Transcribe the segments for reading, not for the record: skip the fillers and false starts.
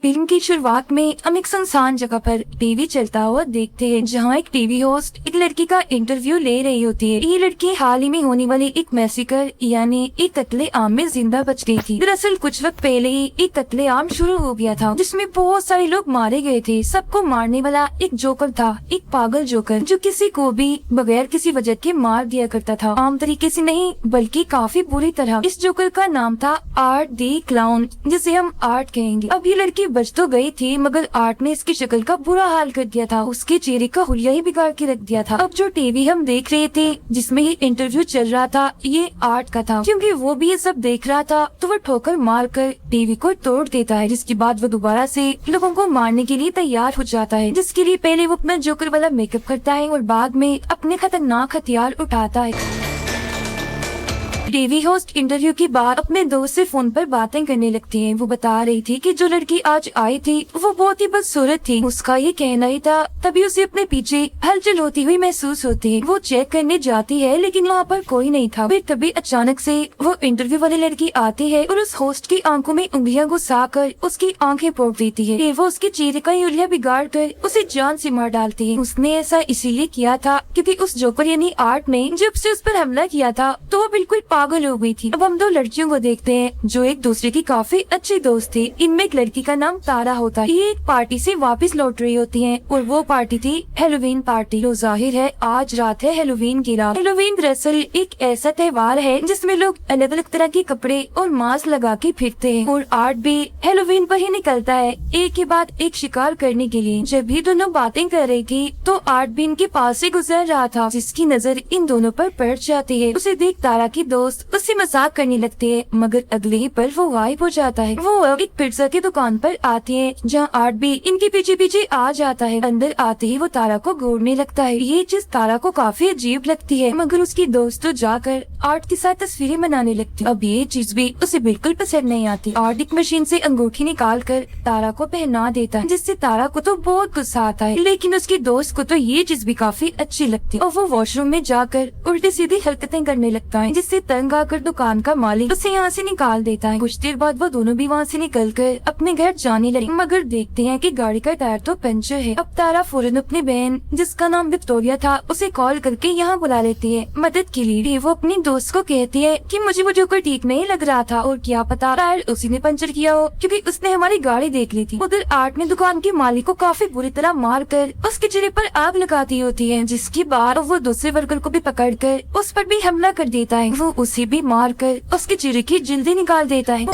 Film की शुरुआत में हम एक सुनसान जगह पर टीवी चलता हुआ देखते हैं, जहां एक टीवी होस्ट एक लड़की का इंटरव्यू ले रही होती है। ये लड़की हाल ही में होने वाली एक मैसेकर यानी एक कत्ले-आम में जिंदा बच गई थी। दरअसल कुछ वक्त पहले ही एक कत्ले-आम शुरू हो गया था, जिसमें बहुत सारे लोग मारे गए थे। सबको मारने वाला एक जोकर था, एक पागल जोकर, जो किसी को भी बगैर किसी वजह के मार दिया करता था। आम तरीके से नहीं, बल्कि काफी बुरी तरह। इस जोकर का नाम था आर्ट दी क्लाउन, जिसे हम आर्ट कहेंगे। अब ये लड़की बच तो गई थी, मगर आर्ट ने इसकी शक्ल का बुरा हाल कर दिया था। उसके चेहरे का हुलिया ही बिगाड़ के रख दिया था। अब जो टीवी हम देख रहे थे, जिसमें ये इंटरव्यू चल रहा था, ये आर्ट का था। क्योंकि वो भी ये सब देख रहा था, तो वो ठोकर मार कर टीवी को तोड़ देता है, जिसके बाद वो दोबारा से लोगों को मारने के लिए तैयार हो जाता है। जिसके लिए पहले वो अपना जोकर वाला मेकअप करता है और बाद में अपने खतरनाक हथियार उठाता है। टीवी होस्ट इंटरव्यू के बाद अपने दोस्त से फोन पर बातें करने लगती है। वो बता रही थी कि जो लड़की आज आई थी वो बहुत ही बदसूरत थी। उसका ये कहना ही था, तभी उसे अपने पीछे हलचल होती हुई महसूस होती है। वो चेक करने जाती है, लेकिन वहाँ पर कोई नहीं था। फिर तभी अचानक से वो इंटरव्यू वाली लड़की आती है और उस होस्ट की आंखों में उंगलियां घुसा कर उसकी आंखें पोड़ देती है। फिर वो उसके चेहरे का उंगलिया बिगाड़ कर उसे जान से मार डालती है। उसने ऐसा इसीलिए किया था क्योंकि उस जोकर यानी आर्ट ने जब से उस पर हमला किया था तो वो बिल्कुल पागल हो गई थी। अब हम दो लड़कियों को देखते हैं जो एक दूसरे की काफी अच्छी दोस्त थी। इनमें एक लड़की का नाम तारा होता है। ये एक पार्टी से वापस लौट रही होती हैं और वो पार्टी थी हेलोवीन पार्टी। तो जाहिर है आज रात है हेलोवीन की रात। हेलोवीन दरअसल एक ऐसा त्योहार है जिसमें लोग अलग अलग तरह के कपड़े और मास्क लगा के फिरते हैं और आर्ट भी हेलोवीन पर ही निकलता है एक के बाद एक शिकार करने के लिए। जब भी दोनों बातें कर रही थी तो आर्ट भी इनके पास से गुजर रहा था, जिसकी नजर इन दोनों पर पड़ जाती है। उसे देख तारा की दोस्त उससे मजाक करने लगती है, मगर अगले ही पल वो गायब हो जाता है। वो अब एक पिज्जा की दुकान पर आती है, जहाँ आर्ट भी इनके पीछे पीछे आ जाता है। अंदर आते ही वो तारा को घूरने लगता है। ये चीज तारा को काफी अजीब लगती है, मगर उसकी दोस्त तो जाकर आर्ट के साथ तस्वीरें बनाने लगती है। अब ये चीज भी उसे बिल्कुल पसंद नहीं आती। आर्ट एक मशीन से अंगूठी निकाल कर तारा को पहना देता है, जिससे तारा को तो बहुत गुस्सा आता है, लेकिन उसकी दोस्त को तो ये चीज भी काफी अच्छी लगती है और वो वॉशरूम में जाकर उल्टी सीधी हरकतें करने लगता है, जिससे तंग आकर दुकान का मालिक उसे यहाँ से निकाल देता है। कुछ देर बाद वो दोनों भी वहाँ से निकलकर अपने घर जाने लगे, मगर देखते हैं कि गाड़ी का टायर तो पंचर है। अब तारा फौरन अपनी बहन, जिसका नाम विक्टोरिया था, उसे कॉल करके यहाँ बुला लेती है मदद के लिए। वो अपनी दोस्त को कहती है कि मुझे वो जोकर ठीक नहीं लग रहा था और क्या पता टायर उसी ने पंचर किया हो, क्योंकि उसने हमारी गाड़ी देख ली थी। उधर आर्ट ने दुकान के मालिक को काफी बुरी तरह मार कर उसके चेहरे पर आग लगाती होती है, जिसके बाद वो दूसरे वर्कर को भी पकड़ कर उस पर भी हमला कर देता है। वो उसे भी मार कर उसके चेहरे की जल्दी निकाल देता है।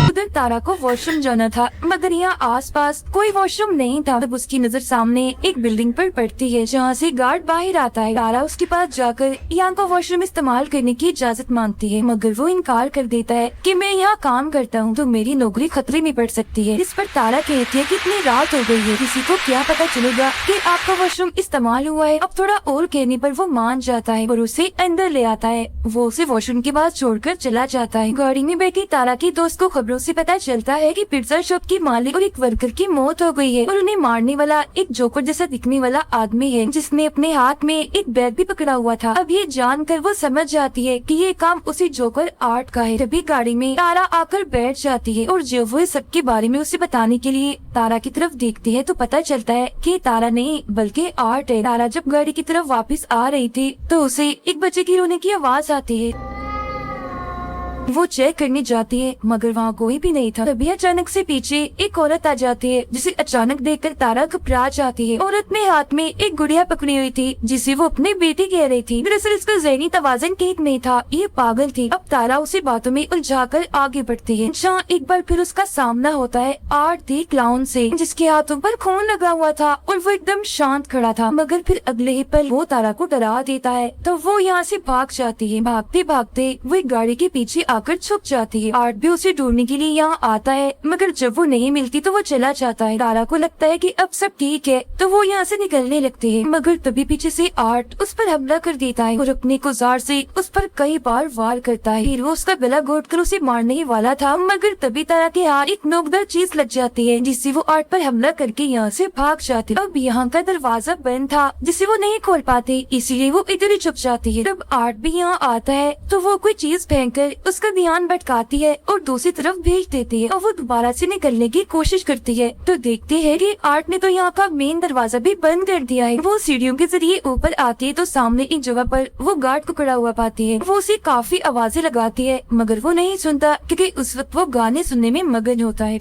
उधर तारा को वॉशरूम जाना था, मगर यहाँ आसपास कोई वॉशरूम नहीं था। तब उसकी नजर सामने एक बिल्डिंग पर पड़ती है, जहाँ से गार्ड बाहर आता है। तारा उसके पास जाकर यहाँ का वॉशरूम इस्तेमाल करने की इजाजत मांगती है, मगर वो इनकार कर देता है कि मैं यहाँ काम करता हूँ तो मेरी नौकरी खतरे में पड़ सकती है। इस पर तारा कहती है कि इतनी रात हो गई है, किसी को क्या पता चलेगा कि आपका वॉशरूम इस्तेमाल हुआ है। अब थोड़ा और कहने पर वो मान जाता है और उसे अंदर ले आता है। वो उसे वॉशरूम के पास छोड़कर चला जाता है। गाड़ी में बैठी तारा की दोस्त को खबरों से पता चलता है कि पिज्जा शॉप की मालिक और एक वर्कर की मौत हो गई है और उन्हें मारने वाला एक जोकर जैसा दिखने वाला आदमी है, जिसने अपने हाथ में एक बैग भी पकड़ा हुआ था। अब ये जानकर वो समझ जाती है कि ये काम उसी जोकर आर्ट का है। तभी गाड़ी में तारा आकर बैठ जाती है और जो वो सबके बारे में उसे बताने के लिए तारा की तरफ देखती है तो पता चलता है कि तारा नहीं बल्कि आर्ट है। तारा जब गाड़ी की तरफ वापस आ रही थी तो उसे एक बच्चे की रोने की आवाज आती है। वो चेक करने जाती है, मगर वहाँ कोई भी नहीं था। तभी अचानक से पीछे एक औरत आ जाती है, जिसे अचानक देखकर तारा घबरा जाती है। औरत ने हाथ में एक गुड़िया पकड़ी हुई थी, जिसे वो अपनी बेटी कह रही थी। दरअसल इसका ज़हनी तवाज़ुन ठीक नहीं था, ये पागल थी। अब तारा उसी बातों में उलझाकर आगे बढ़ती है, जहाँ एक बार फिर उसका सामना होता है आर्ट दी क्लाउन से, जिसके हाथों पर खून लगा हुआ था और वो एकदम शांत खड़ा था। मगर फिर अगले ही पल वो तारा को डरा देता है, तो वो यहाँ से भाग जाती है। भागते भागते वो एक गाड़ी के पीछे आकर छुप जाती है। आर्ट भी उसे ढूंढने के लिए यहाँ आता है, मगर जब वो नहीं मिलती तो वो चला जाता है। तारा को लगता है कि अब सब ठीक है, तो वो यहाँ से निकलने लगती है, मगर तभी पीछे से आर्ट उस पर हमला कर देता है और अपने कुजार से उस पर कई बार वार करता है। फिर वो उसका गला घोट कर उसे मारने ही वाला था, मगर तभी तारा के हाथ एक नोकदार चीज लग जाती है, जिससे वो आर्ट पर हमला करके यहाँ से भाग जाती है। अब यहाँ का दरवाजा बंद था, जिसे वो नहीं खोल पाते, इसीलिए वो इधर ही छुप जाती है। तब आर्ट भी यहाँ आता है तो वो कोई चीज फेंक कर उसका उसका ध्यान भटकाती है और दूसरी तरफ भेज देती है और वो दोबारा से निकलने की कोशिश करती है तो देखती है कि आर्ट ने तो यहाँ का मेन दरवाजा भी बंद कर दिया है। वो सीढ़ियों के जरिए ऊपर आती है तो सामने एक जगह पर वो गार्ड को खड़ा हुआ पाती है। वो उसे काफी आवाजें लगाती है मगर वो नहीं सुनता क्योंकि उस वक्त वो गाने सुनने में मगन होता है।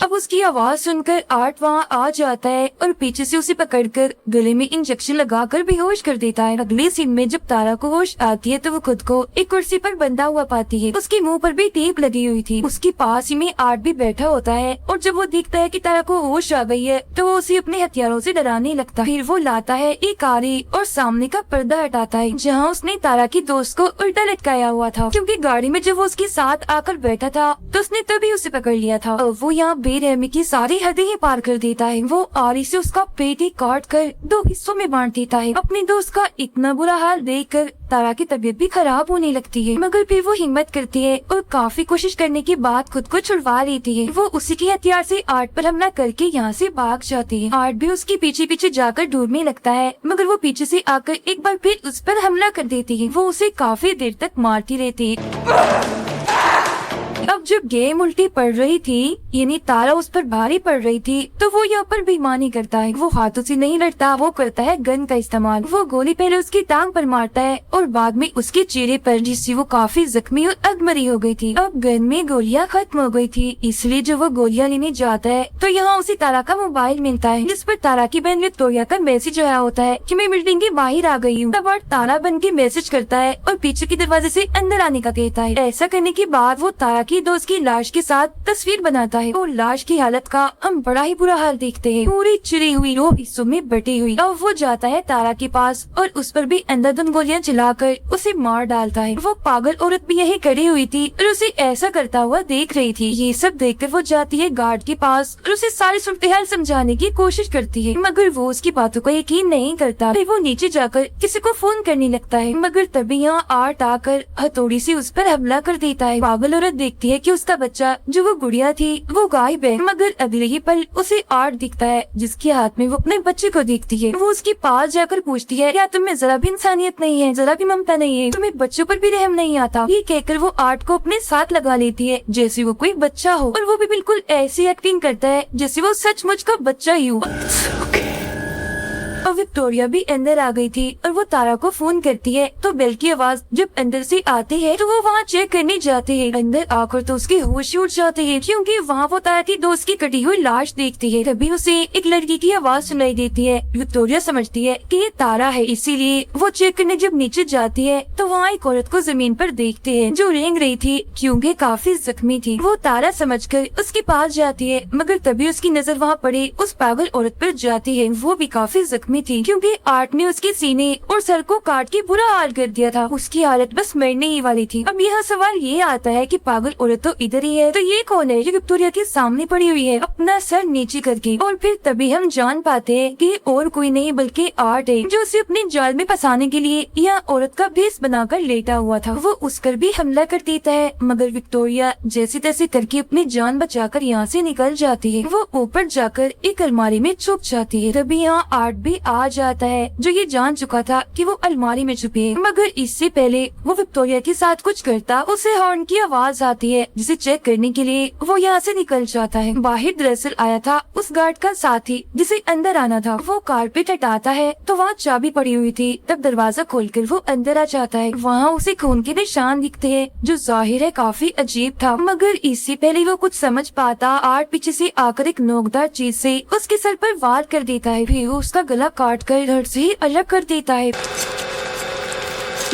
अब उसकी आवाज सुनकर आर्ट वहाँ आ जाता है और पीछे से उसे पकड़कर गले में इंजेक्शन लगाकर बेहोश कर देता है। अगले सीन में जब तारा को होश आती है तो वो खुद को एक कुर्सी पर बंधा हुआ पाती है। उसके मुंह पर भी टेप लगी हुई थी। उसके पास ही में आर्ट भी बैठा होता है और जब वो देखता है कि तारा को होश आ गई है तो वो उसे अपने हथियारों से डराने लगता है। फिर वो लाता है एक आरी और सामने का पर्दा हटाता है जहाँ उसने तारा की दोस्त को उल्टा लटकाया हुआ था, क्योंकि गाड़ी में जब वो उसके साथ आकर बैठा था तो उसने तभी उसे पकड़ लिया था और वो यहाँ बेरहमी की सारी हदें ही पार कर देता है। वो आरी से उसका पेट ही काट कर 2 हिस्सों में बांट देता है। अपने दोस्त का इतना बुरा हाल देखकर तारा की तबीयत भी खराब होने लगती है मगर फिर वो हिम्मत करती है और काफी कोशिश करने के बाद खुद को छुड़वा लेती है। वो उसी के हथियार से आर्ट पर हमला करके यहाँ से भाग जाती है। आर्ट भी उसके पीछे पीछे जाकर ढूंढने लगता है मगर वो पीछे से आकर एक बार फिर उस पर हमला कर देती है। वो उसे काफी देर तक मारती रहती है। अब जब गेम उल्टी पड़ रही थी यानी तारा उस पर भारी पड़ रही थी तो वो यहाँ पर बेईमानी करता है। वो हाथों से नहीं लड़ता, वो करता है गन का इस्तेमाल। वो गोली पहले उसकी टांग पर मारता है और बाद में उसके चेहरे पर, जिससे वो काफी जख्मी और अधमरी हो गई थी। अब गन में गोलियां खत्म हो गई थी इसलिए जब वो गोलियां लेने जाता है तो यहाँ उसे तारा का मोबाइल मिलता है जिस पर तारा की बहन विक्टोरिया का मैसेज आया होता है कि मैं बिल्डिंग के बाहर आ गई हूँ। तब आर्ट तारा बन के मैसेज करता है और पीछे के दरवाजे से अंदर आने का कहता है। ऐसा करने के बाद वो तारा की दोस्त की लाश के साथ तस्वीर बनाता है और लाश की हालत का हम बड़ा ही बुरा हाल देखते हैं, पूरी चिरी हुई 2 हिस्सों में बटी हुई। अब वो जाता है तारा के पास और उस पर भी अंधाधुंध गोलियां चलाकर उसे मार डालता है। वो पागल औरत भी यही खड़ी हुई थी और उसे ऐसा करता हुआ देख रही थी। ये सब देखकर वो जाती है गार्ड के पास और उसे सारी सूरत-ए-हाल समझाने की कोशिश करती है मगर वो उसकी बातों को यकीन नहीं करता। फिर वो नीचे जाकर किसी को फोन करने लगता है मगर तभी यहाँ आर्ट आकर हथौड़ी से उस पर हमला कर देता है। पागल औरत देखती है कि उसका बच्चा जो वो गुड़िया थी वो गायब है मगर अगले ही पल उसे आर्ट दिखता है जिसके हाथ में वो अपने बच्चे को देखती है। वो उसके पास जाकर पूछती है क्या तुम्हें जरा भी इंसानियत नहीं है, जरा भी ममता नहीं है, तुम्हें बच्चों पर भी रहम नहीं आता। ये कहकर वो आर्ट को अपने साथ लगा लेती है जैसे वो कोई बच्चा हो और वो भी बिल्कुल ऐसी एक्टिंग करता है जैसे वो सचमुच का बच्चा ही हो। और विक्टोरिया भी अंदर आ गई थी और वो तारा को फोन करती है तो बेल की आवाज जब अंदर से आती है तो वो वहाँ चेक करने जाती है। अंदर आकर तो उसके होश उड़ जाते हैं क्योंकि वहाँ वो तारा की दोस्त की कटी हुई लाश देखती है। तभी उसे एक लड़की की आवाज सुनाई देती है। विक्टोरिया समझती है कि ये तारा है, इसीलिए वो चेक करने जब नीचे जाती है तो वहाँ एक औरत को जमीन पर देखते है जो रेंग रही थी क्योंकि काफी जख्मी थी। वो तारा समझकर उसके पास जाती है मगर तभी उसकी नजर वहाँ पड़े उस पागल औरत पर जाती है। वो भी काफी जख्मी थी क्योंकि आर्ट ने उसके सीने और सर को काट के बुरा हाल कर दिया था। उसकी हालत बस मरने ही वाली थी। अब यह सवाल ये आता है कि पागल औरत तो इधर ही है तो ये कौन है जो विक्टोरिया के सामने पड़ी हुई है अपना सर नीचे करके। और फिर तभी हम जान पाते हैं कि और कोई नहीं बल्कि आर्ट है जो उसे अपने जाल में फंसाने के लिए यह औरत का भेष बनाकर लेटा हुआ था। वो उस पर भी हमला कर देता है मगर विक्टोरिया जैसे तैसे करके अपनी जान बचाकर यहाँ से निकल जाती है। वो ऊपर जाकर एक अलमारी में छुप जाती है। तभी यहाँ आर्ट भी आ जाता है जो ये जान चुका था कि वो अलमारी में छुपी है मगर इससे पहले वो विक्टोरिया के साथ कुछ करता उसे हॉर्न की आवाज आती है जिसे चेक करने के लिए वो यहाँ से निकल जाता है। बाहर दरअसल आया था उस गार्ड का साथी जिसे अंदर आना था। वो कारपेट हटाता है तो वहाँ चाबी पड़ी हुई थी। तब दरवाजा खोलकर वो अंदर आ जाता है। वहाँ उसे खून के निशान दिखते हैं जो जाहिर है काफी अजीब था मगर इससे पहले वो कुछ समझ पाता आर्ट पीछे से आकर एक नोकदार चीज से उसके सर पर वार कर देता है। फिर वो उसका गला काट कर धड़ से अलग कर देता है।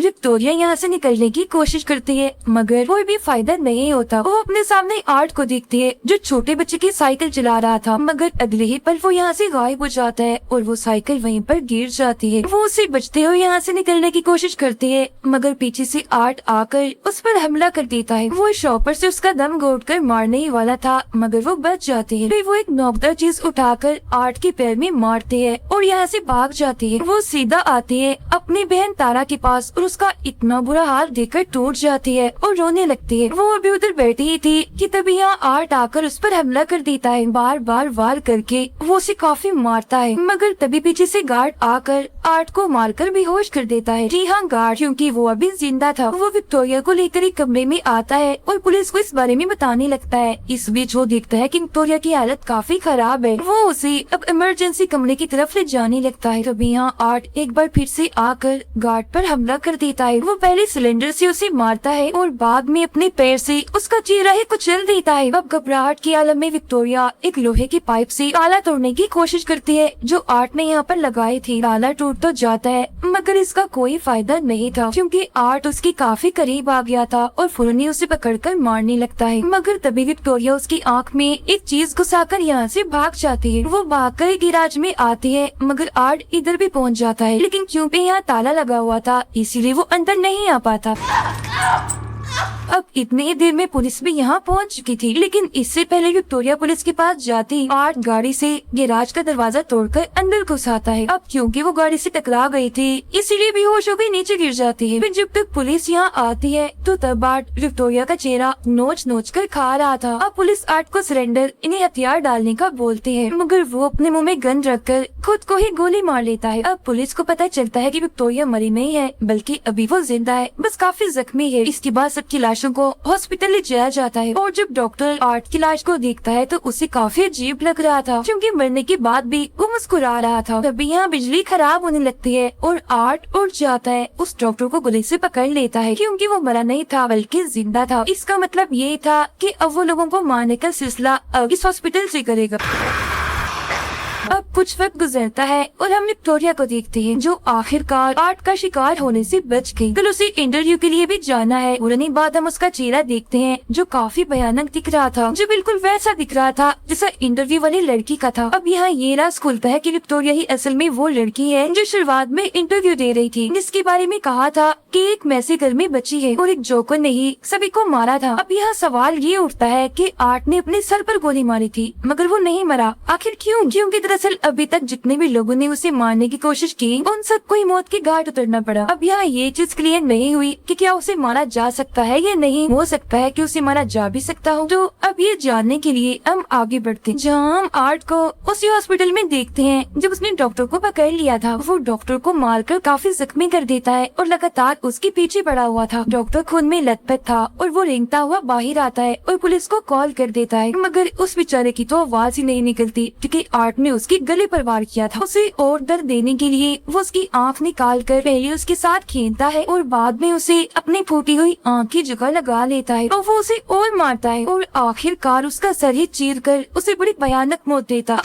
विक्टोरिया यहाँ से निकलने की कोशिश करती है मगर कोई भी फायदा नहीं होता। वो अपने सामने आर्ट को देखती है जो छोटे बच्चे की साइकिल चला रहा था मगर अगले ही पल वो यहाँ से गायब हो जाता है और वो साइकिल वहीं पर गिर जाती है। वो उसे बचते हुए यहाँ से निकलने की कोशिश करती है मगर पीछे से आर्ट आकर उस पर हमला कर देता है। वो शॉपर से उसका दम घोटकर मारने ही वाला था मगर वो बच जाती है। फिर वो एक नोकदार चीज उठाकर आर्ट के पैर में मारती है और यहाँ से भाग जाती है। वो सीधा आती है अपनी बहन तारा के पास और उसका इतना बुरा हाल देखकर टूट जाती है और रोने लगती है। वो अभी उधर बैठी ही थी कि तभी यहाँ आर्ट आकर उस पर हमला कर देता है। बार बार वार करके वो उसे काफी मारता है, मगर तभी पीछे से गार्ड आकर आर्ट को मारकर बेहोश कर देता है। जी हाँ, गार्ड, क्योंकि वो अभी जिंदा था। वो विक्टोरिया को लेकर एक कमरे में आता है और पुलिस को इस बारे में बताने लगता है। इस बीच वो देखता है कि विक्टोरिया की हालत काफी खराब है। वो उसे अब इमरजेंसी कमरे की तरफ ले जाने लगता है। तभी यहाँ आर्ट एक बार फिर से आकर गार्ड पर हमला कर देता है। वो पहले सिलेंडर से उसे मारता है और बाद में अपने पैर से उसका चेहरा ही कुचल देता है। अब घबराहट के आलम में विक्टोरिया एक लोहे की पाइप से ताला तोड़ने की कोशिश करती है जो आर्ट ने यहाँ पर लगाई थी। ताला टूट तो जाता है मगर इसका कोई फायदा नहीं था, क्योंकि आर्ट उसके काफी करीब आ गया था और फौरन उसे पकड़कर मारने लगता है। मगर तभी विक्टोरिया उसकी आंख में एक चीज घुसाकर यहाँ से भाग जाती है। वो भागकर गैराज में आती है मगर आर्ट इधर भी पहुँच जाता है, लेकिन क्योंकि यहाँ ताला लगा हुआ था इसीलिए वो अंदर नहीं आ पाता। अब इतनी देर में पुलिस भी यहाँ पहुँच चुकी थी, लेकिन इससे पहले विक्टोरिया पुलिस के पास जाती आर्ट गाड़ी से गैराज का दरवाजा तोड़कर अंदर घुस आता है। अब क्योंकि वो गाड़ी से टकरा गई थी इसीलिए बेहोश होकर नीचे गिर जाती है। फिर जब तक पुलिस यहाँ आती है तो तब आर्ट विक्टोरिया का चेहरा नोच नोच कर खा रहा था। अब पुलिस आर्ट को सरेंडर इन्हें हथियार डालने का बोलती है, मगर वो अपने मुँह में गन रखकर खुद को ही गोली मार लेता है। अब पुलिस को पता चलता है कि विक्टोरिया मरी नहीं है, बल्कि अभी वो जिंदा है, बस काफी जख्मी है। इसके बाद सबकी लाशों को हॉस्पिटल ले जाया जाता है और जब डॉक्टर आर्ट की लाश को देखता है तो उसे काफी अजीब लग रहा था, क्योंकि मरने के बाद भी वो मुस्कुरा रहा था। तभी यहाँ बिजली खराब होने लगती है और आर्ट उठ जाता है। उस डॉक्टर को गले से पकड़ लेता है, क्योंकि वो मरा नहीं था बल्कि जिंदा था। इसका मतलब ये था कि अब वो लोगों को मारने का सिलसिला अब इस हॉस्पिटल से करेगा। अब कुछ वक्त गुजरता है और हम विक्टोरिया को देखते हैं जो आखिरकार आर्ट का शिकार होने से बच गई। कल उसे इंटरव्यू के लिए भी जाना है। पुरानी बाद हम उसका चेहरा देखते हैं जो काफी भयानक दिख रहा था, जो बिल्कुल वैसा दिख रहा था जैसा इंटरव्यू वाली लड़की का था। अब यहाँ ये राज खुलता है कि विक्टोरिया ही असल में वो लड़की है जो शुरुआत में इंटरव्यू दे रही थी, जिसके बारे में कहा था कि एक मैसे घर में बची है और एक जोकर ने ही सभी को मारा था। अब यहाँ सवाल ये उठता है कि आर्ट ने अपने सर पर गोली मारी थी मगर वो नहीं मरा, आखिर क्यों? क्योंकि दरअसल अभी तक जितने भी लोगों ने उसे मारने की कोशिश की उन सबको ही मौत के घाट उतरना पड़ा। अब यहाँ ये चीज क्लियर नहीं हुई कि क्या उसे मारा जा सकता है या नहीं। हो सकता है कि उसे मारा जा भी सकता हो। तो अब ये जानने के लिए हम आगे बढ़ते हैं, जहाँ हम आर्ट को उसी हॉस्पिटल में देखते हैं जब उसने डॉक्टर को पकड़ लिया था। वो डॉक्टर को मारकर काफी जख्मी कर देता है और लगातार उसके पीछे पड़ा हुआ था। डॉक्टर खून में लथपथ था और वो रेंगता हुआ बाहर आता है और पुलिस को कॉल कर देता है, मगर उस बेचारे की तो आवाज ही नहीं निकलती, क्योंकि आर्ट ने उसके गले पर वार किया था। उसे और दर्द देने के लिए वो उसकी आंख निकाल कर पहले उसके साथ खेलता है और बाद में उसे अपनी फूटी हुई आंख की जगह लगा लेता है और वो उसे और मारता है और आखिरकार उसका सर ही चीर कर उसे बड़ी भयानक मौत देता।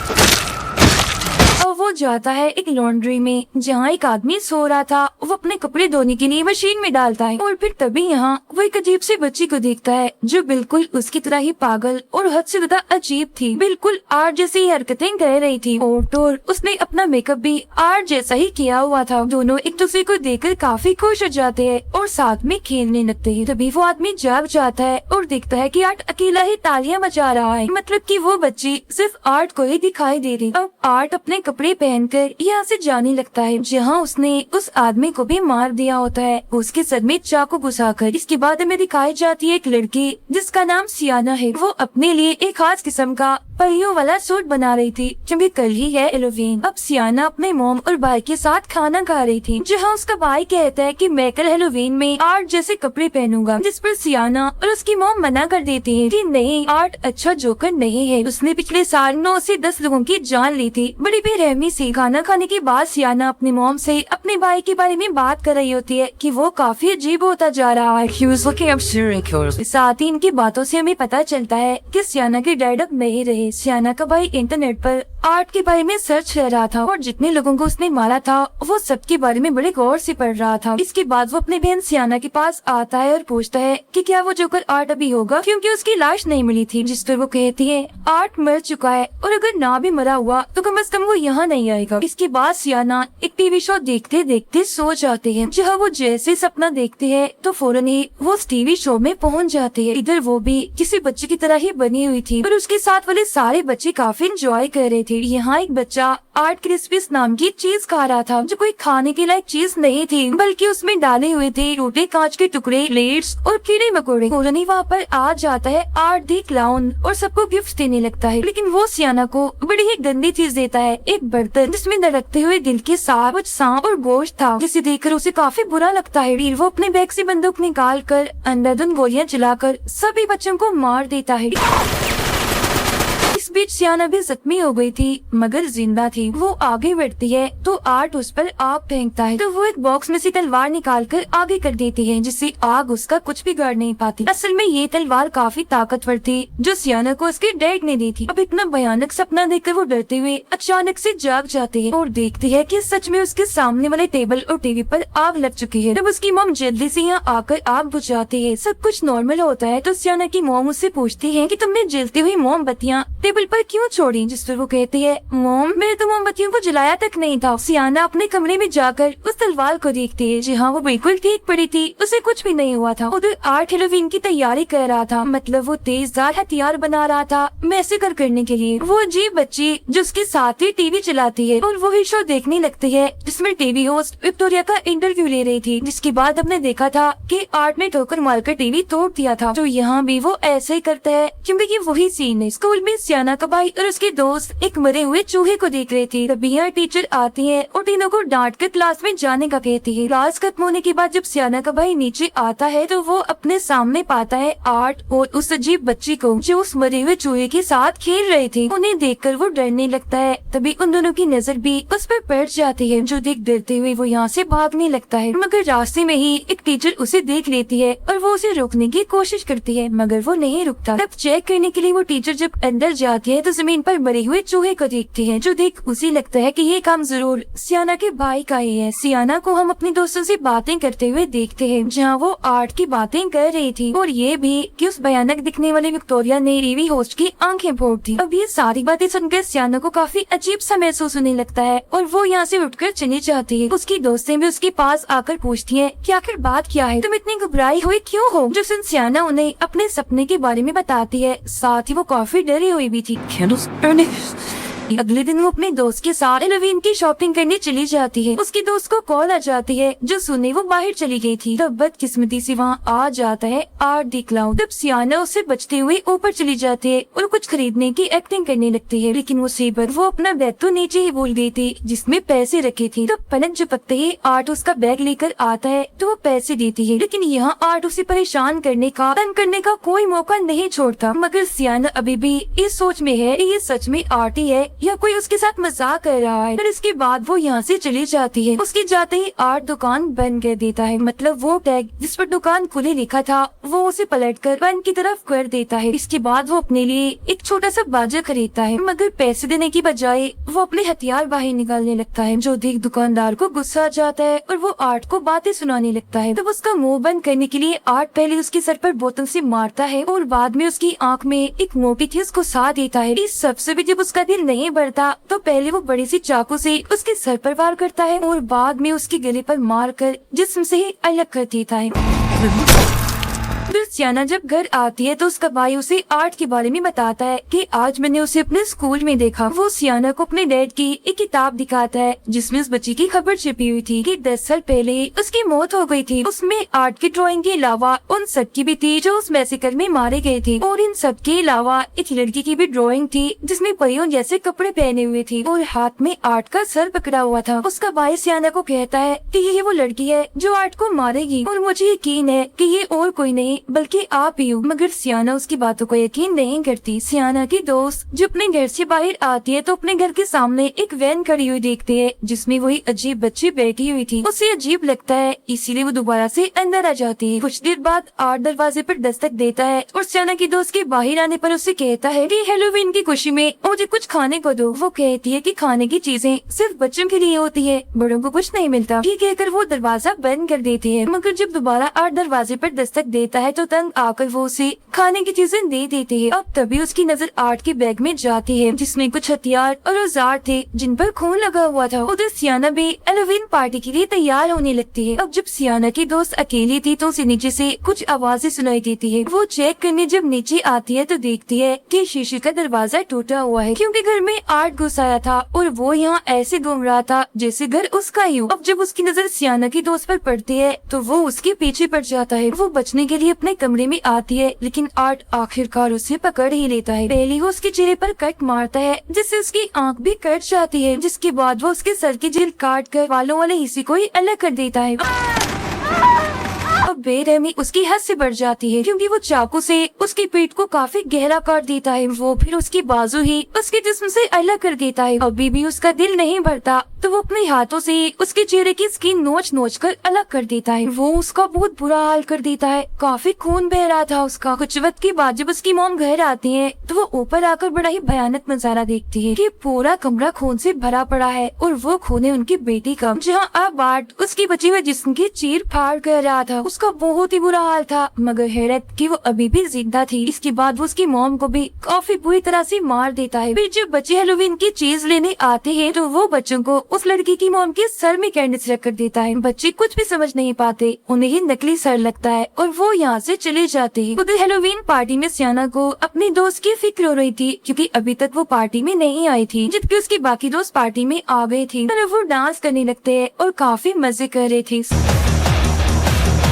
और वो जाता है एक लॉन्ड्री में जहाँ एक आदमी सो रहा था। वो अपने कपड़े धोने के लिए मशीन में डालता है और फिर तभी यहाँ वो एक अजीब सी बच्ची को देखता है जो बिल्कुल उसकी तरह ही पागल और हद से ज्यादा अजीब थी। बिल्कुल आर्ट जैसी ही हरकतें कर रही थी और उसने अपना मेकअप भी आर्ट जैसा ही किया हुआ था। दोनों एक दूसरे को देखकर काफी खुश हो जाते हैं और साथ में खेलने लगते हैं। तभी वो आदमी जाग जाता है और देखता है कि आर्ट अकेला ही तालियां बजा रहा है, मतलब कि वो बच्ची सिर्फ आर्ट को ही दिखाई दे रही। अब आर्ट अपने कपड़े पहनकर यहाँ से जाने लगता है जहाँ उसने उस आदमी को भी मार दिया होता है, उसके सर में चाकू घुसाकर। इसके बाद हमें दिखाई जाती है एक लड़की जिसका नाम सियाना है। वो अपने लिए एक खास किस्म का परियों वाला सूट बना रही थी क्योंकि कल ही है हेलोवीन। अब सियाना अपने मॉम और भाई के साथ खाना खा रही थी जहाँ उसका भाई कहता है कि मैं कल हेलोवीन में आर्ट जैसे कपड़े पहनूंगा, जिस पर सियाना और उसकी मॉम मना कर देती है कि नहीं, आर्ट अच्छा जोकर नहीं है, उसने पिछले साल 9 से 10 लोगों की जान ली थी। बड़ी बेरहमी से खाना खाने के बाद सियाना अपनी मॉम से अपने भाई के बारे में बात कर रही होती है कि वो काफी अजीब होता जा रहा है। साथ ही इनकी बातों से हमें पता चलता है कि सियाना के डैड अब नहीं रहे। सियाना का भाई इंटरनेट पर आर्ट के बारे में सर्च कर रहा था और जितने लोगों को उसने मारा था वो सबके बारे में बड़े गौर से पढ़ रहा था। इसके बाद वो अपनी बहन सियाना के पास आता है और पूछता है कि क्या वो जोकर आर्ट अभी होगा, क्योंकि उसकी लाश नहीं मिली थी। जिस पर वो कहती है आर्ट मर चुका है और अगर ना भी मरा हुआ तो कम से कम वो यहाँ नहीं आएगा। इसके बाद सियाना एक टीवी शो देखते देखते सो जाते हैं, जहाँ वो जैसे सपना देखते हैं तो फौरन ही वो उस टीवी शो में पहुँच जाते हैं। इधर वो भी किसी बच्चे की तरह ही बनी हुई थी और उसके साथ वाले सारे बच्चे काफी एंजॉय कर रहे थे। यहाँ एक बच्चा आर्ट क्रिस्पीज नाम की चीज खा रहा था, जो कोई खाने के लायक चीज नहीं थी, बल्कि उसमें डाले हुए थे टूटे कांच के टुकड़े, प्लेट्स और कीड़े मकोड़े। कोलोनी वहाँ पर आ जाता है आर्ट दी क्लाउन और सबको गिफ्ट देने लगता है, लेकिन वो सियाना को बड़ी ही गंदी चीज देता है, एक बर्तन जिसमें धड़कते हुए दिल के साथ कुछ सांप और गोश्त था, जिसे देखकर उसे काफी बुरा लगता है। फिर वो अपने बैग से बंदूक निकाल कर अंधाधुंध गोलियां चलाकर सभी बच्चों को मार देता है। इस बीच सियाना भी जख्मी हो गई थी मगर जिंदा थी। वो आगे बढ़ती है तो आर्ट उस पर आग फेंकता है, तो वो एक बॉक्स में से तलवार निकालकर आगे कर देती है, जिससे आग उसका कुछ बिगाड़ नहीं पाती। असल में ये तलवार काफी ताकतवर थी, जो सियाना को उसके डैड ने दी थी। अब इतना भयानक सपना देखकर वो डरते हुए अचानक से जाग जाती है और देखती है कि सच में उसके सामने वाले टेबल और टीवी पर आग लग चुकी है। तब उसकी मॉम जल्दी से यहाँ आकर आग बुझाती है। सब कुछ नॉर्मल होता है तो सियाना की मॉम उससे पूछती है कि तुमने जलती हुई मोमबत्तियाँ टेबल पर क्यों छोड़ी, जिस पर वो कहती है मॉम मैंने तो मोमबत्तियों को जलाया तक नहीं था। सियाना अपने कमरे में जाकर उस तलवार को देखती है, जी हाँ वो बिल्कुल ठीक पड़ी थी, उसे कुछ भी नहीं हुआ था। उधर आर्ट हेलोवीन की तैयारी कर रहा था, मतलब वो तेजदार हथियार बना रहा था मैसेकर करने के लिए। वो अजीब बच्ची जो उसके साथ ही टीवी चलाती है और वही शो देखने लगती है जिसमें टीवी होस्ट विक्टोरिया का इंटरव्यू ले रही थी, जिसके बाद हमने देखा था कि आर्ट ने ठोकर मारकर टीवी तोड़ दिया था। तो यहाँ भी वो ऐसे ही करता है क्योंकि ये वही सीन है। स्कूल में सियाना का भाई और उसके दोस्त एक मरे हुए चूहे को देख रहे थे। तभी यहाँ टीचर आती है और तीनों को डांट कर क्लास में जाने का कहती है। क्लास खत्म होने के बाद जब सियाना का भाई नीचे आता है तो वो अपने सामने पाता है आर्ट और उस अजीब बच्ची को जो उस मरे हुए चूहे के साथ खेल रहे थे। उन्हें देखकर वो डरने लगता है। तभी उन दोनों की नजर भी उस पर पड़ जाती है, जो देख डरते हुए वो यहाँ से भागने लगता है, मगर रास्ते में ही एक टीचर उसे देख लेती है और वो उसे रोकने की कोशिश करती है, मगर वो नहीं रुकता। तब चेक करने के लिए वो टीचर जब अंदर जाती है तो जमीन पर मरे हुए चूहे को देखती है, जो देख उसे लगता है कि ये काम जरूर सियाना के भाई का ही है। सियाना को हम अपने दोस्तों से बातें करते हुए देखते हैं, जहाँ वो आर्ट की बातें कर रही थी और ये भी कि उस भयानक दिखने वाली विक्टोरिया ने टीवी होस्ट की आंखें फोड़ दी। अब ये सारी बातें सुनकर सियाना को काफी अजीब सा महसूस होने लगता है और वो यहाँ से उठकर चली जाती है। उसकी दोस्तें भी उसके पास आकर पूछती है कि आखिर बात क्या है, तुम इतनी घबराई हुई क्यों हो। जो सुन सियाना उन्हें अपने सपने के बारे में बताती है, साथ ही वो काफी डरी हुई भी थी। अगले दिन वो अपने दोस्त के साथ हेलोवीन की शॉपिंग करने चली जाती है। उसकी दोस्त को कॉल आ जाती है, जो सुने वो बाहर चली गई थी। तब बदकिस्मती से वहाँ आ जाता है आर्ट दी क्लाउन। तब सियाना उससे बचते हुए ऊपर चली जाती है और कुछ खरीदने की एक्टिंग करने लगती है, लेकिन उसी पर वो अपना बैग तो नीचे ही भूल गई थी जिसमें पैसे रखे थे। तब पलक झपकते ही आर्ट उसका बैग लेकर आता है तो वो पैसे देती है, लेकिन यहाँ आर्ट उसे परेशान करने का तंग करने का कोई मौका नहीं छोड़ता। मगर सियाना अभी भी इस सोच में है कि ये सच में आर्ट ही है या कोई उसके साथ मजाक कर रहा है। फिर इसके बाद वो यहाँ से चली जाती है। उसके जाते ही आर्ट दुकान बंद कर देता है, मतलब वो टैग जिस पर दुकान खुले लिखा था वो उसे पलटकर बंद की तरफ कर देता है। इसके बाद वो अपने लिए एक छोटा सा बाजा खरीदता है, मगर पैसे देने की बजाय वो अपने हथियार बाहर निकालने लगता है, जो देख दुकानदार को गुस्सा आ जाता है और वो आर्ट को बातें सुनाने लगता है। तब उसका मुंह बंद करने के लिए आर्ट पहले उसके सर पर बोतल से मारता है और बाद में उसकी आँख में एक मोटी चीज घुसा देता है। इस सबसे भी जब उसका दिल नहीं बढ़ता तो पहले वो बड़ी सी चाकू से उसके सर पर वार करता है और बाद में उसके गले पर मारकर जिस्म से ही अलग कर देता है। फिर सियाना जब घर आती है तो उसका भाई उसे आर्ट के बारे में बताता है कि आज मैंने उसे अपने स्कूल में देखा। वो सियाना को अपने डैड की एक किताब दिखाता है जिसमें उस बच्ची की खबर छिपी हुई थी कि 10 साल पहले उसकी मौत हो गई थी। उसमें आर्ट की ड्राइंग के अलावा उन सब की भी थी जो उस मैसेकर में मारे गए थे, और इन सब के अलावा एक लड़की की भी ड्राइंग थी जिसमें परियों जैसे कपड़े पहने हुए थी और हाथ में आर्ट का सर पकड़ा हुआ था। उसका भाई सियाना को कहता है कि ये वो लड़की है जो आर्ट को मारेगी और मुझे यकीन है कि ये और कोई नहीं बल्कि आप ही हो। मगर सियाना उसकी बातों को यकीन नहीं करती। सियाना की दोस्त जो अपने घर से बाहर आती है तो अपने घर के सामने एक वैन खड़ी हुई देखती है जिसमें वही अजीब बच्ची बैठी हुई थी। उसे अजीब लगता है, इसीलिए वो दोबारा से अंदर आ जाती है। कुछ देर बाद आर्ट दरवाजे पर दस्तक देता है और सियाना की दोस्त के बाहर आने पर उसे कहता है कि हेलोवीन की खुशी में मुझे कुछ खाने को दो। वो कहती है कि खाने की चीजें सिर्फ बच्चों के लिए होती है, बड़ों को कुछ नहीं मिलता। ये कहकर वो दरवाजा बंद कर देती है। मगर जब दोबारा आर्ट दरवाजे पर दस्तक देता है तो तंग आकर वो उसे खाने की चीजें दे देते हैं। अब तभी उसकी नजर आर्ट के बैग में जाती है जिसमें कुछ हथियार और औजार थे जिन पर खून लगा हुआ था। उधर सियाना भी हैलोवीन पार्टी के लिए तैयार होने लगती है। अब जब सियाना की दोस्त अकेली थी तो उसे नीचे से कुछ आवाजें सुनाई देती है। वो चेक करने जब नीचे आती है तो देखती है कि शीशे का दरवाजा टूटा हुआ है क्योंकि घर में आर्ट घुस आया था और वो यहाँ ऐसे घूम रहा था जैसे घर उसका ही हो। अब जब उसकी नजर सियाना की दोस्त पर पड़ती है तो वो उसके पीछे पड़ जाता है। वो बचने के लिए अपने कमरे में आती है लेकिन आर्ट आखिरकार उसे पकड़ ही लेता है। पहले वो उसके चेहरे पर कट मारता है जिससे उसकी आंख भी कट जाती है, जिसके बाद वो उसके सर की जेल काट कर बालों वाले हिस्से को ही अलग कर देता है। अब बेरहमी उसकी हद से बढ़ जाती है क्योंकि वो चाकू से उसकी पीठ को काफी गहरा काट देता है। वो फिर उसकी बाजू ही उसके जिस्म से अलग कर देता है। अभी भी उसका दिल नहीं भरता तो वो अपने हाथों से उसके चेहरे की स्किन नोच नोच कर अलग कर देता है। वो उसका बहुत बुरा हाल कर देता है, काफी खून बह रहा था उसका। कुछ वक्त के बाद जब उसकी मॉम घर आती है तो वो ऊपर आकर बड़ा ही भयानक नजारा देखती है कि पूरा कमरा खून से भरा पड़ा है और वो खून है उनकी बेटी का, जहाँ अब आर्ट उसकी बची हुई जिस्म की चीर फाड़ कर रहा था। उसका बहुत ही बुरा हाल था मगर हैरत कि वो अभी भी जिंदा थी। इसके बाद वो उसकी मॉम को भी काफी बुरी तरह से मार देता है। फिर जब बच्चे हैलोवीन की चीज लेने आते हैं तो वो बच्चों को उस लड़की की मॉम के सर में कैंडिस रख कर देता है। बच्चे कुछ भी समझ नहीं पाते, उन्हें ही नकली सर लगता है और वो यहाँ से चले जाते हैं। उधर हैलोवीन पार्टी में सियाना को अपनी दोस्त की फिक्र हो रही थी क्योंकि अभी तक वो पार्टी में नहीं आई थी, जबकि उसके बाकी दोस्त पार्टी में आ गए थे। वो डांस करने लगते हैं और काफी मजे कर रहे थे।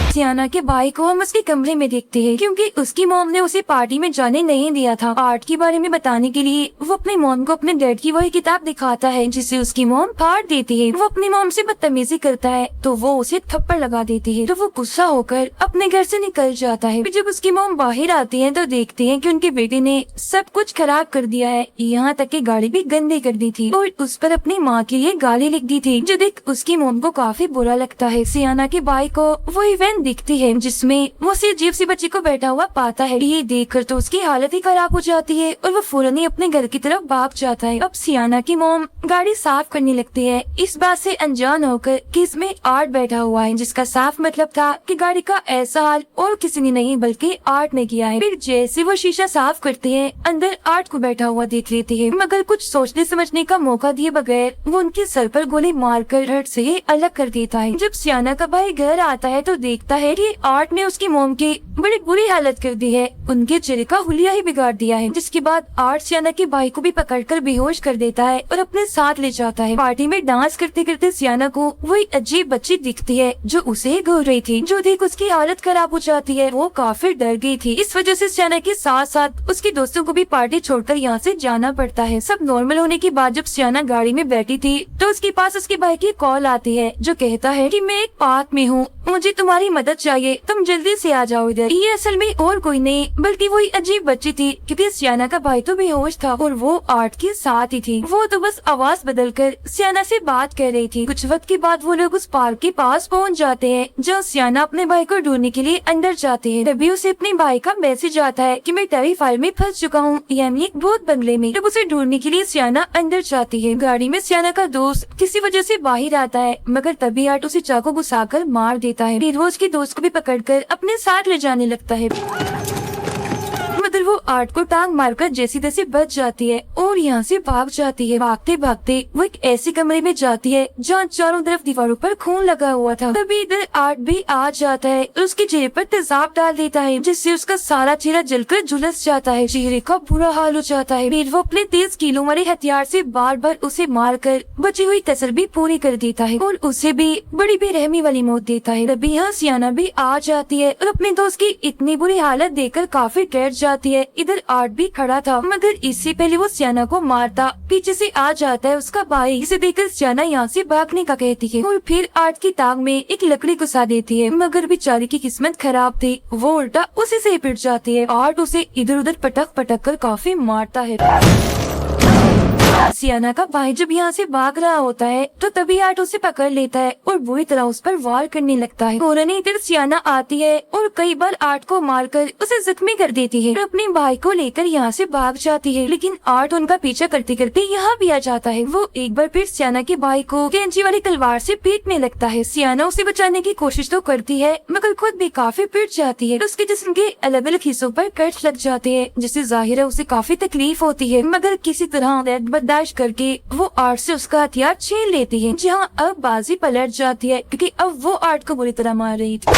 सियाना के भाई को हम उसके कमरे में देखते हैं क्योंकि उसकी मॉम ने उसे पार्टी में जाने नहीं दिया था। आर्ट के बारे में बताने के लिए वो अपनी मॉम को अपने डैड की वही किताब दिखाता है जिसे उसकी मॉम फाड़ देती है। वो अपनी मॉम से बदतमीजी करता है तो वो उसे थप्पड़ लगा देती है तो वो गुस्सा होकर अपने घर से निकल जाता है। फिर जब उसकी मॉम बाहर आती है तो देखते हैं कि उनके बेटे ने सब कुछ खराब कर दिया है, यहाँ तक कि गाड़ी भी गंदी कर दी थी और उस पर अपनी माँ के लिए गाली लिख दी थी, जो देख उसकी मॉम को काफी बुरा लगता है। सियाना के भाई को वो इवेंट दिखती है जिसमें वो उसी अजीब सी बच्ची को बैठा हुआ पाता है। ये देखकर तो उसकी हालत ही खराब हो जाती है और वो फौरन ही अपने घर की तरफ भाग जाता है। अब सियाना की मॉम गाड़ी साफ करने लगती है इस बात से अनजान होकर कि इसमें आर्ट बैठा हुआ है, जिसका साफ मतलब था कि गाड़ी का ऐसा हाल और किसी ने नहीं बल्कि आर्ट ने किया है। फिर जैसे वो शीशा साफ करते हैं अंदर आर्ट को बैठा हुआ देख लेती है, मगर कुछ सोचने समझने का मौका दिए बगैर वो उनके सर पर गोली मारकर हट से अलग कर देता है। जब सियाना का भाई घर आता है तो देखता है कि आर्ट ने उसकी मॉम की बड़ी बुरी हालत कर दी है, उनके चेहरे का हुलिया ही बिगाड़ दिया है। जिसके बाद आर्ट सियाना के भाई को भी पकड़कर बेहोश कर देता है और अपने साथ ले जाता है। पार्टी में डांस करते करते सियाना को वही अजीब बच्ची दिखती है जो उसे घूर रही थी, जो देख उसकी हालत खराब हो जाती है। वो काफी डर गई थी, इस वजह से सियाना के साथ साथ उसके दोस्तों को भी पार्टी छोड़कर यहाँ से जाना पड़ता है। सब नॉर्मल होने के बाद जब सियाना गाड़ी में बैठी थी तो उसके पास उसके भाई की कॉल आती है जो कहता है कि मैं एक पार्क में हूँ, मुझे तुम्हारी मदद चाहिए, तुम जल्दी से आ जाओ इधर। ये असल में और कोई नहीं बल्कि वही अजीब बच्ची थी क्योंकि सियाना का भाई तो बेहोश था और वो आर्ट के साथ ही थी। वो तो बस आवाज बदलकर सियाना से बात कर रही थी। कुछ वक्त के बाद वो लोग उस पार्क के पास पहुंच जाते हैं जहाँ सियाना अपने भाई को ढूंढने के लिए अंदर जाते हैं। तभी उसे अपने भाई का मैसेज आता है कि मैं टेरिफायर में फंस चुका हूँ, यानी एक भूत बंगले में। जब उसे ढूंढने के लिए सियाना अंदर जाती है, गाड़ी में सियाना का दोस्त किसी वजह से बाहर आता है मगर तभी आर्ट उसे चाकू घुसाकर मार देता है। फिर वो उसके दोस्त को भी पकड़कर अपने साथ ले जाने लगता है मगर वो आर्ट को टांग मारकर जैसी तैसी बच जाती है और यहाँ से भाग जाती है। भागते भागते वो एक ऐसे कमरे में जाती है जहाँ चारों तरफ दीवारों पर खून लगा हुआ था। तभी इधर आर्ट भी आ जाता है और उसके चेहरे पर तेजाब डाल देता है जिससे उसका सारा चेहरा जलकर झुलस जाता है, चेहरे का बुरा हाल हो जाता है। फिर वो अपने 30 किलो वाले हथियार से बार बार उसे मार कर बची हुई कसर भी पूरी कर देता है और उसे भी बड़ी बेरहमी वाली मौत देता है। तभी यहाँ सियाना भी आ जाती है और अपने दोस्त की इतनी बुरी हालत देखकर काफी डर जाती है। इधर आर्ट भी खड़ा था मगर इससे पहले वो सियाना को मारता पीछे से आ जाता है उसका भाई। इसे देखकर सियाना यहाँ से भागने का कहती है और फिर आर्ट की टांग में एक लकड़ी घुसा देती है मगर बेचारी की किस्मत खराब थी, वो उल्टा उसी से पिट जाती है। आर्ट उसे इधर उधर पटक पटक कर काफी मारता है। सियाना का भाई जब यहाँ से भाग रहा होता है तो तभी आर्ट उसे पकड़ लेता है और बुरी तरह उस पर वार करने लगता है। फौरन ही इधर सियाना आती है और कई बार आर्ट को मारकर उसे जख्मी कर देती है और अपने भाई को लेकर यहाँ से भाग जाती है। लेकिन आर्ट उनका पीछा करते करते यहाँ भी आ जाता है। वो एक बार फिर सियाना के भाई को कैंची वाली तलवार से पीटने लगता है। सियाना उसे बचाने की कोशिश तो करती है मगर खुद भी काफी पिट जाती है। उसके जिस्म के अलग अलग हिस्सों पर कट लग जाते हैं जिससे जाहिर है उसे काफी तकलीफ होती है, मगर किसी तरह दर्द बर्दाश्त करके वो आर्ट से उसका हथियार छीन लेती है। जहाँ अब बाजी पलट जाती है क्योंकि अब वो आर्ट को बुरी तरह मार रही थी।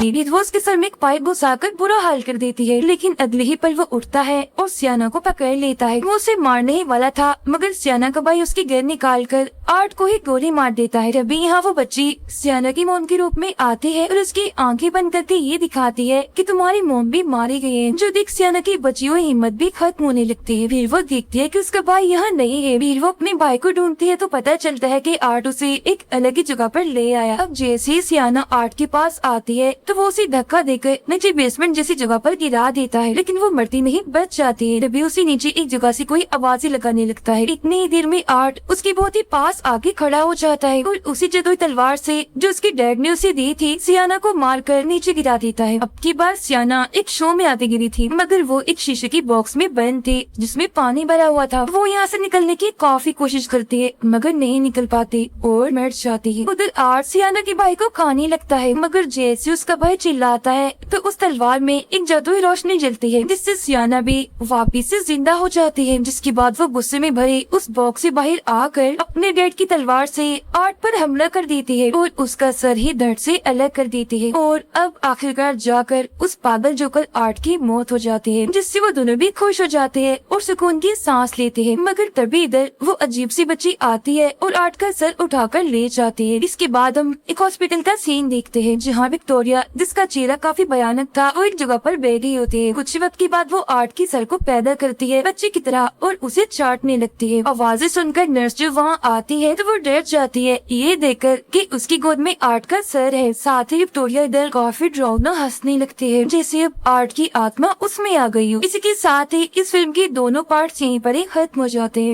वो उसके सर में एक पाइप घुसाकर बुरा हाल कर देती है, लेकिन अगले ही पल वो उठता है और सियाना को पकड़ लेता है। वो उसे मारने ही वाला था मगर सियाना का भाई उसकी गर निकाल कर आर्ट को ही गोली मार देता है। तभी यहाँ वो बच्ची सियाना की मोम के रूप में आती है और उसकी आंखें बंद करके ये दिखाती है कि तुम्हारी मोम भी मारी गई है, जो देख सियाना की बची हुई हिम्मत भी खत्म होने लगती है। फिर वो देखती है कि उसका भाई यहाँ नहीं है। फिर वो अपने भाई को ढूंढती है तो पता चलता है कि आर्ट उसे एक अलग ही जगह पर ले आया। अब जैसे ही सियाना आर्ट के पास आती है तो वो उसे धक्का देकर नीचे बेसमेंट जैसी जगह पर गिरा देता है, लेकिन वो मरती नहीं, बच जाती है। तभी उसे नीचे एक जगह से कोई आवाजें लगाने लगता है। इतनी ही देर में आर्ट उसके बहुत ही पास आके खड़ा हो जाता है और उसी जदोई तलवार से जो उसके डैड ने उसे दी थी सियाना को मारकर नीचे गिरा देता है। अब की बार सियाना एक शो में आती गिरी थी मगर वो एक शीशे की बॉक्स में बंद थी जिसमें पानी भरा हुआ था। वो यहाँ से निकलने की काफी कोशिश करती है मगर नहीं निकल पाती और मर जाती है। उधर आर्ट सियाना के भाई को खाने लगता है मगर जैसे उसका भाई चिल्लाता है तो उस तलवार में एक जादुई रोशनी जलती है जिससे सियाना भी वापिस से जिंदा हो जाती है। जिसके बाद वो गुस्से में भरे उस बॉक्स से बाहर आकर अपने डैड की तलवार से आर्ट पर हमला कर देती है और उसका सर ही दर्द से अलग कर देती है। और अब आखिरकार जाकर उस पागल जोकर आर्ट की मौत हो जाती है, जिससे वो दोनों भी खुश हो जाते हैं और सुकून की सांस लेते हैं। मगर तभी इधर वो अजीब सी बच्ची आती है और आर्ट का सर उठाकर ले जाती है। इसके बाद हम एक हॉस्पिटल का सीन देखते हैं जहाँ विक्टोरिया, जिसका चेहरा काफी भयानक था, वो एक जगह पर बैठी होती है। कुछ वक्त के बाद वो आर्ट की सर को पैदा करती है बच्चे की तरह और उसे चाटने लगती है। आवाजें सुनकर नर्स जो वहाँ आती है तो वो डर जाती है ये देखकर कि उसकी गोद में आर्ट का सर है। साथ ही विक्टोरिया इधर काफी डरावना हंसने लगती है जैसे अब आर्ट की आत्मा उसमें आ गई हो। इसी के साथ ही इस फिल्म के दोनों पार्ट्स यहीं पर ही खत्म हो जाते हैं।